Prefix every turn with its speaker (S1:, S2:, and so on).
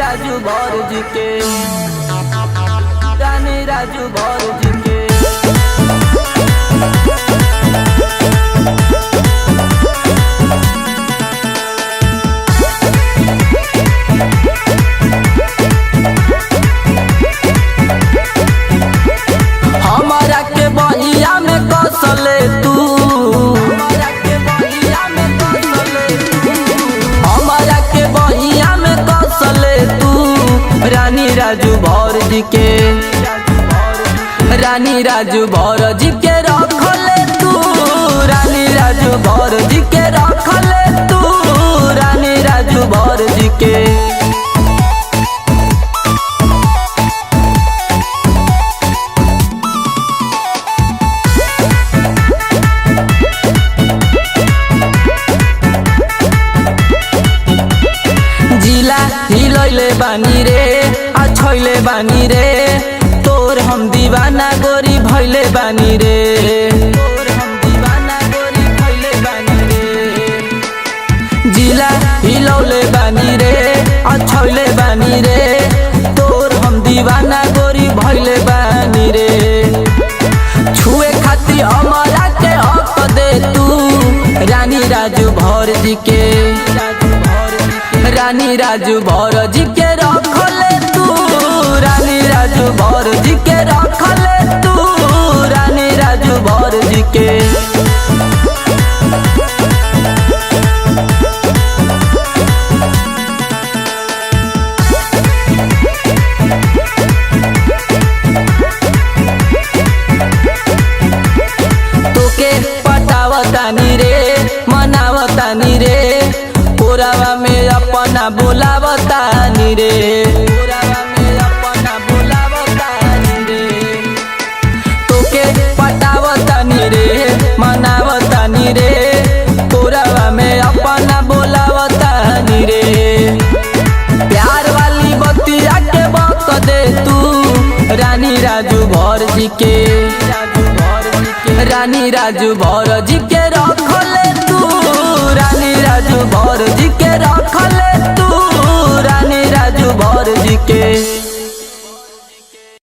S1: राजू भौर जी के, रानी राजू भौर जी के। हमारा के बहिया में कसले तू, हमारा के बहिया में कसले तू, हमारा के बहिया में कसले तू, रानी राजू भौर जी के, रानी राजू भौर जी के रखले तू, रानी राजू भौर जी के रखले तू, रानी राजू भौर जी के। हिलैले बानी रे आ छैले बानी रे, तोर हम दीवाना गोरी भैले बानी रे, तोर हम दीवाना गोरी भैले बानी रे। जिला हिलौले बानी रे आ छैले बानी रे, तोर हम दीवाना गोरी भैले बानी रे। छुए खातिर हमारा के हक दे तू, रानी राजू भौर जी के, रानी राजू भौर जी के रखले तू, रानी राजू भौर जी के रखले तू, रानी राजू भौर जी के। तोके पटावतानी रे मनावतानी रे, कोरावा में अपना बोलावतानी रे, कोरावा में अपना बोलावतानी रे। तोके पटावतानी रे मनावतानी रे, कोरावा में अपना बोलावतानी रे। प्यार वाली बतिया के बक दे तू, रानी राजू भौर जी के, रानी राजू भौर जी के